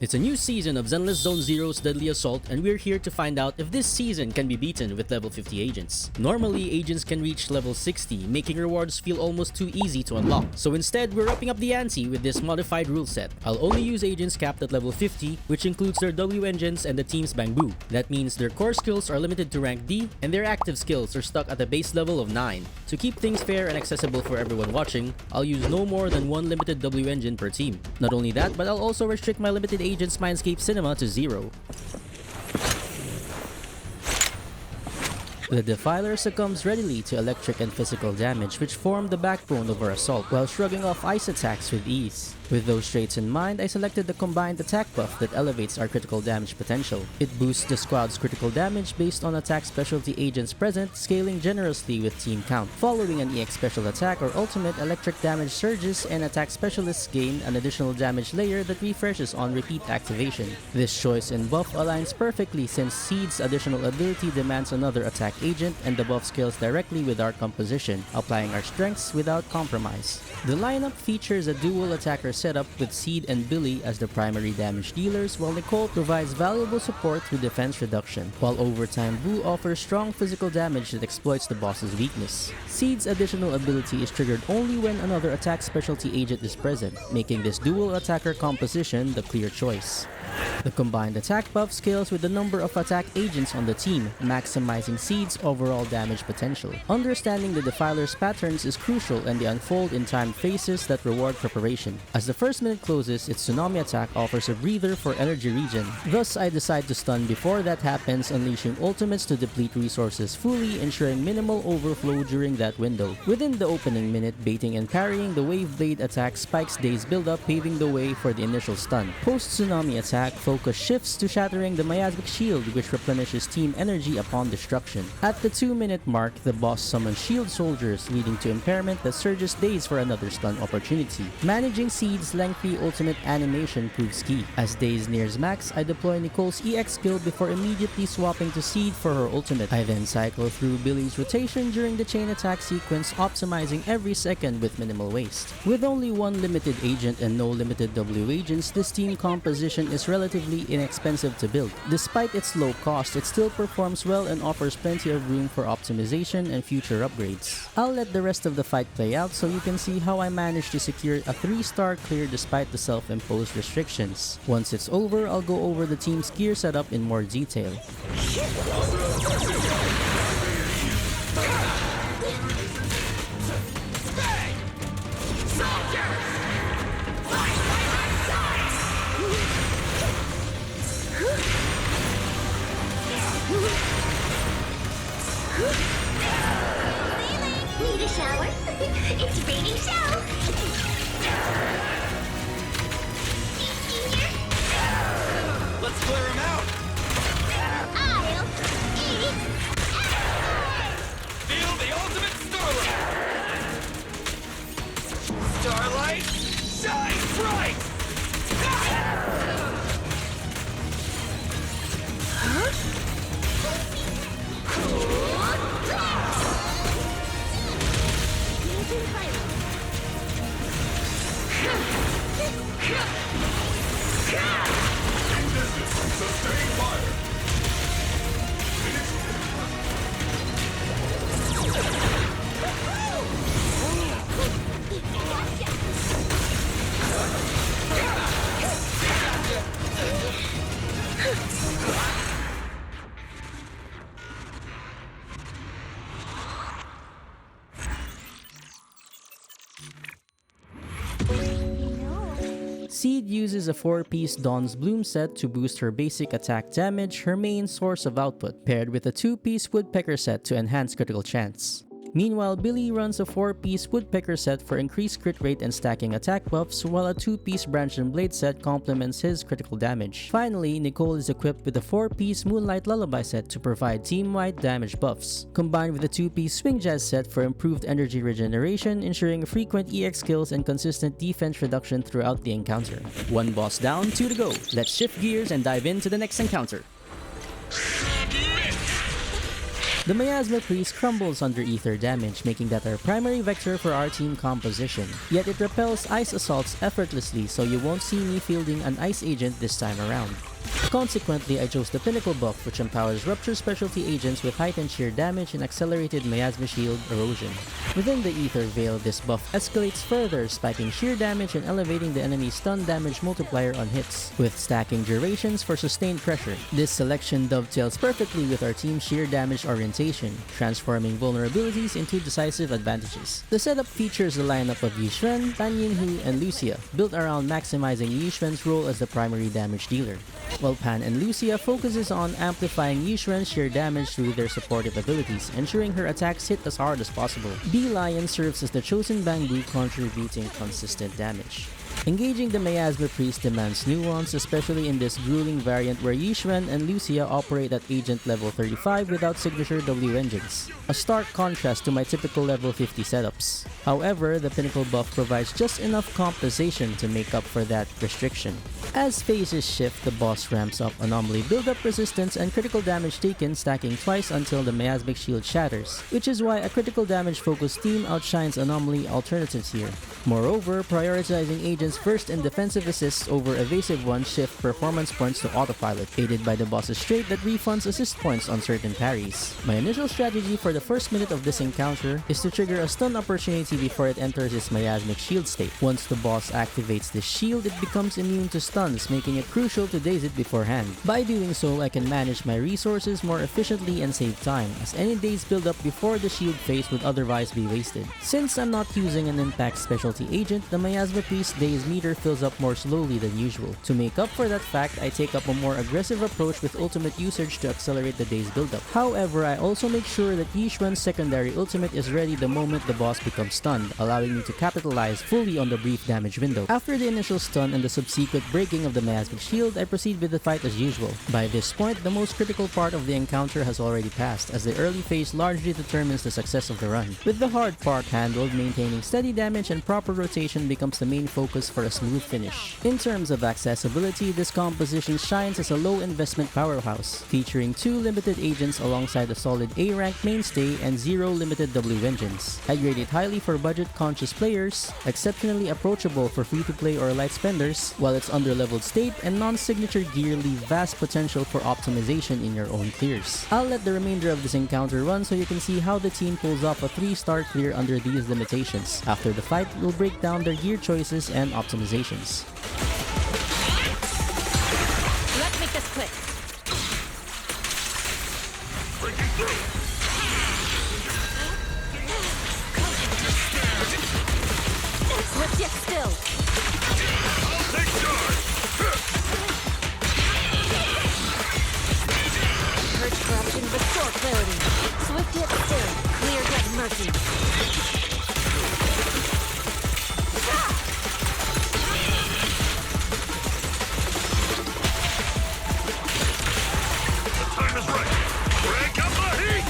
It's a new season of Zenless Zone Zero's Deadly Assault, and we're here to find out if this season can be beaten with level 50 agents. Normally, agents can reach level 60, making rewards feel almost too easy to unlock. So instead, we're upping up the ante with this modified rule set. I'll only use agents capped at level 50, which includes their W engines and the team's Bamboo. That means their core skills are limited to rank D, and their active skills are stuck at a base level of 9. To keep things fair and accessible for everyone watching, I'll use no more than one limited W engine per team. Not only that, but I'll also restrict my limited agent's Mindscape Cinema to 0. The Defiler succumbs readily to electric and physical damage, which form the backbone of our assault, while shrugging off ice attacks with ease. With those traits in mind, I selected the combined attack buff that elevates our critical damage potential. It boosts the squad's critical damage based on attack specialty agents present, scaling generously with team count. Following an EX special attack or ultimate, electric damage surges and attack specialists gain an additional damage layer that refreshes on repeat activation. This choice in buff aligns perfectly since Seed's additional ability demands another attack agent, and the buff scales directly with our composition, applying our strengths without compromise. The lineup features a dual attacker setup with Seed and Billy as the primary damage dealers, while Nicole provides valuable support through defense reduction, while Overtime Boo offers strong physical damage that exploits the boss's weakness. Seed's additional ability is triggered only when another attack specialty agent is present, making this dual attacker composition the clear choice. The combined attack buff scales with the number of attack agents on the team, maximizing Seed's overall damage potential. Understanding the Defiler's patterns is crucial, and they unfold in timed phases that reward preparation. As the first minute closes, its tsunami attack offers a breather for energy regen. Thus, I decide to stun before that happens, unleashing ultimates to deplete resources fully, ensuring minimal overflow during that window. Within the opening minute, baiting and parrying the Wave Blade attack spikes Day's build-up, paving the way for the initial stun. Post-tsunami attack, focus shifts to shattering the miasmic shield, which replenishes team energy upon destruction. At the 2-minute mark, the boss summons shield soldiers, leading to impairment that surges Days for another stun opportunity. Managing Seed's lengthy ultimate animation proves key. As Days nears max, I deploy Nicole's EX skill before immediately swapping to Seed for her ultimate. I then cycle through Billy's rotation during the chain attack sequence, optimizing every second with minimal waste. With only one limited agent and no limited W agents, this team composition is relatively inexpensive to build. Despite its low cost, it still performs well and offers plenty of room for optimization and future upgrades. I'll let the rest of the fight play out so you can see how I managed to secure a 3-star clear despite the self-imposed restrictions. Once it's over, I'll go over the team's gear setup in more detail. Need a shower? It's raining show! Let's clear him out! I'll eat! Feel the ultimate starlight! Starlight, shine bright! Sustain fire! Seed uses a 4-piece Dawn's Bloom set to boost her basic attack damage, her main source of output, paired with a 2-piece Woodpecker set to enhance critical chance. Meanwhile, Billy runs a 4-piece Woodpecker set for increased crit rate and stacking attack buffs, while a 2-piece Branch and Blade set complements his critical damage. Finally, Nicole is equipped with a 4-piece Moonlight Lullaby set to provide team-wide damage buffs, combined with a 2-piece Swing Jazz set for improved energy regeneration, ensuring frequent EX kills and consistent defense reduction throughout the encounter. One boss down, 2 to go. Let's shift gears and dive into the next encounter. The Miasma Priest crumbles under ether damage, making that our primary vector for our team composition. Yet it repels ice assaults effortlessly, so you won't see me fielding an ice agent this time around. Consequently, I chose the Pinnacle buff, which empowers Rupture specialty agents with heightened sheer damage and accelerated Miasma Shield erosion. Within the Ether Veil, this buff escalates further, spiking sheer damage and elevating the enemy's stun damage multiplier on hits, with stacking durations for sustained pressure. This selection dovetails perfectly with our team's sheer damage orientation, transforming vulnerabilities into decisive advantages. The setup features a lineup of Yixuan, Pan Yinhu, and Lucia, built around maximizing Yixuan's role as the primary damage dealer, while Pan and Lucia focuses on amplifying Yixuan's sheer damage through their supportive abilities, ensuring her attacks hit as hard as possible. B-Lion serves as the chosen bamboo, contributing consistent damage. Engaging the Miasma Priest demands nuance, especially in this grueling variant where Yixuan and Lucia operate at agent level 35 without signature W engines, a stark contrast to my typical level 50 setups. However, the Pinnacle buff provides just enough compensation to make up for that restriction. As phases shift, the boss ramps up anomaly build-up resistance and critical damage taken, stacking twice until the Miasmic Shield shatters, which is why a critical damage focused team outshines anomaly alternatives here. Moreover, prioritizing agents first and defensive assists over evasive ones shift performance points to autopilot, aided by the boss's trait that refunds assist points on certain parries. My initial strategy for the first minute of this encounter is to trigger a stun opportunity before it enters its Miasmic Shield state. Once the boss activates this shield, it becomes immune to stuns, making it crucial to daze it beforehand. By doing so, I can manage my resources more efficiently and save time, as any daze build-up before the shield phase would otherwise be wasted. Since I'm not using an impact specialty agent, the Miasma Priest daze meter fills up more slowly than usual. To make up for that fact, I take up a more aggressive approach with ultimate usage to accelerate the daze build-up. However, I also make sure that Yixuan's secondary ultimate is ready the moment the boss becomes stunned, allowing me to capitalize fully on the brief damage window. After the initial stun and the subsequent breaking of the Miasmic Shield, I proceed with the fight as usual. By this point, the most critical part of the encounter has already passed, as the early phase largely determines the success of the run. With the hard part handled, maintaining steady damage and proper rotation becomes the main focus for a smooth finish. In terms of accessibility, this composition shines as a low investment powerhouse, featuring 2 limited agents alongside a solid A rank mainstay and 0 limited W engines. I'd rate it highly for budget-conscious players, exceptionally approachable for free-to-play or light spenders, while its under-leveled state and non-signature gear leave vast potential for optimization in your own clears. I'll let the remainder of this encounter run so you can see how the team pulls off a 3-star clear under these limitations. After the fight, we'll break down their gear choices and optimizations. Let's make this quick. Breaking through! Swift yet still. I'll take charge! Purge corruption, restore clarity. Swift yet still. Clear yet mercy. The time is right! Break up the heat!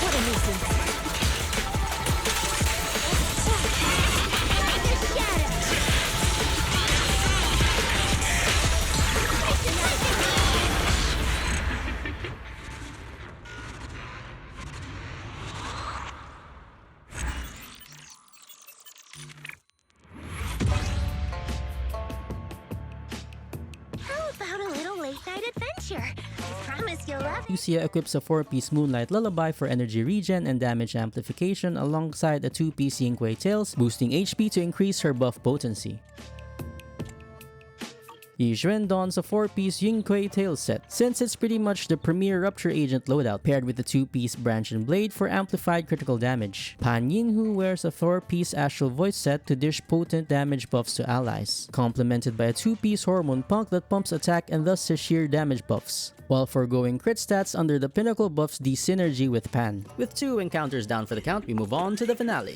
What a nuisance. How about a little late-night adventure? I promise you'll love it. Lucia equips a 4-piece Moonlight Lullaby for energy regen and damage amplification alongside a 2-piece Yingque Tails, boosting HP to increase her buff potency. Yixuan dons a 4-piece Yingque Tails set, since it's pretty much the premier Rupture Agent loadout, paired with the 2-piece Branch and Blade for amplified critical damage. Pan Yinhu wears a 4-piece Astral Voice set to dish potent damage buffs to allies, complemented by a 2-piece Hormone Punk that pumps attack and thus his sheer damage buffs, while foregoing crit stats under the Pinnacle buff's D-Synergy with Pan. With 2 encounters down for the count, we move on to the finale.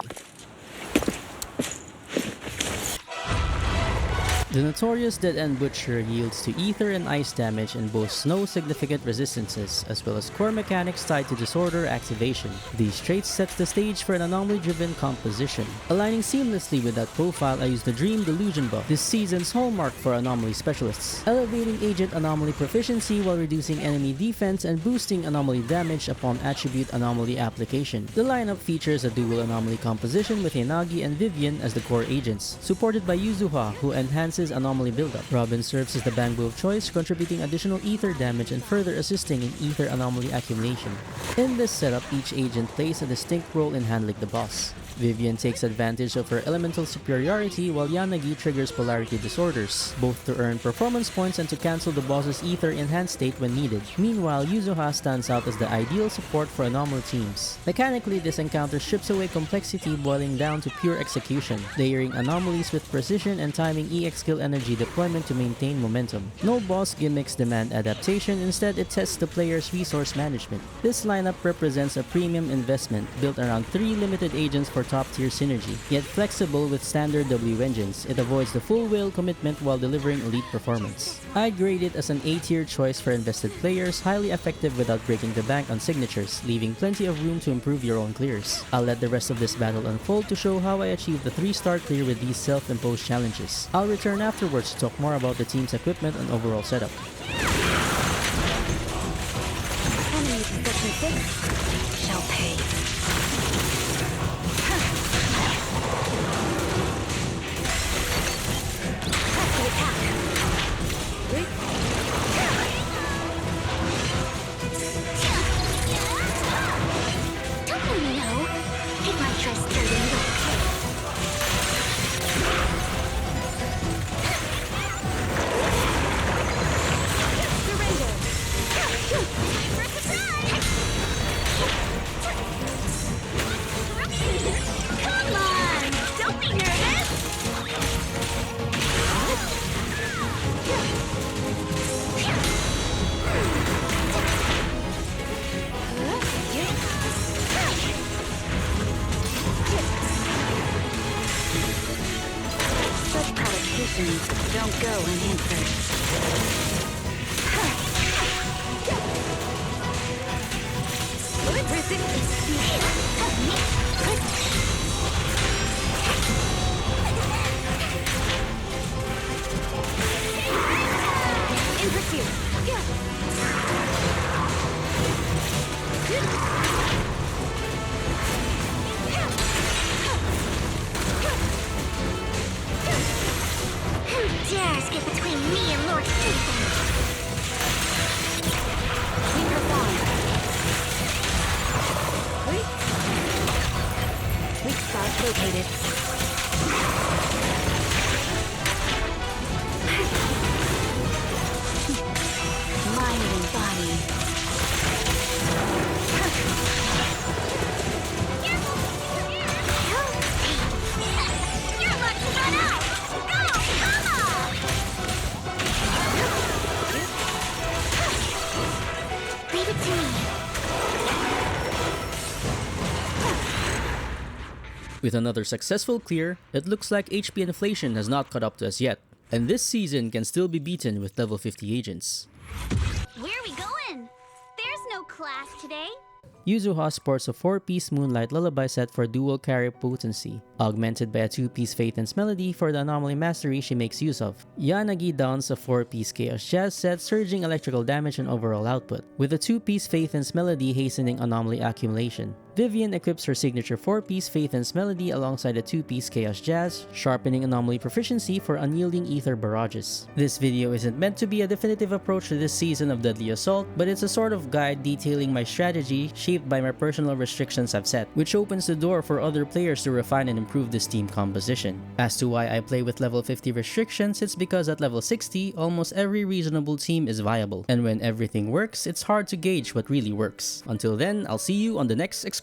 The notorious Dead End Butcher yields to ether and ice damage and boasts no significant resistances, as well as core mechanics tied to disorder activation. These traits sets the stage for an anomaly-driven composition. Aligning seamlessly with that profile, I use the Dream Delusion buff, this season's hallmark for anomaly specialists, elevating agent anomaly proficiency while reducing enemy defense and boosting anomaly damage upon attribute anomaly application. The lineup features a dual anomaly composition with Hinagi and Vivian as the core agents, supported by Yuzuha, who enhances anomaly buildup. Robin serves as the bangbo of choice, contributing additional ether damage and further assisting in ether anomaly accumulation. In this setup, each agent plays a distinct role in handling the boss. Vivian takes advantage of her elemental superiority while Yanagi triggers polarity disorders, both to earn performance points and to cancel the boss's ether enhanced state when needed. Meanwhile, Yuzuha stands out as the ideal support for anomaly teams. Mechanically, this encounter strips away complexity, boiling down to pure execution, layering anomalies with precision and timing EX skill energy deployment to maintain momentum. No boss gimmicks demand adaptation, instead it tests the player's resource management. This lineup represents a premium investment built around 3 limited agents for top-tier synergy. Yet flexible with standard W engines, it avoids the full whale commitment while delivering elite performance. I'd grade it as an A-tier choice for invested players, highly effective without breaking the bank on signatures, leaving plenty of room to improve your own clears. I'll let the rest of this battle unfold to show how I achieved the 3-star clear with these self-imposed challenges. I'll return afterwards to talk more about the team's equipment and overall setup. Enemy possession 6 shall pay. Don't go unanswered. In pursuit. Who dares get between me and Lord Ethan? We perform. Weak spot located. Mind and body. You're lucky but out! Leave it to me. With another successful clear, it looks like HP inflation has not caught up to us yet, and this season can still be beaten with level 50 agents. Where are we going? There's no class today. Yuzuha sports a 4-piece Moonlight Lullaby set for dual carry potency, augmented by a 2-piece Faithen's Melody for the anomaly mastery she makes use of. Yanagi dons a 4-piece Chaos Jazz set, surging electrical damage and overall output, with a 2-piece Faithen's Melody hastening anomaly accumulation. Vivian equips her signature 4-piece Faithen's Melody alongside a 2-piece Chaos Jazz, sharpening anomaly proficiency for unyielding ether barrages. This video isn't meant to be a definitive approach to this season of Deadly Assault, but it's a sort of guide detailing my strategy shaped by my personal restrictions I've set, which opens the door for other players to refine and improve this team composition. As to why I play with level 50 restrictions, it's because at level 60, almost every reasonable team is viable, and when everything works, it's hard to gauge what really works. Until then, I'll see you on the next excursion.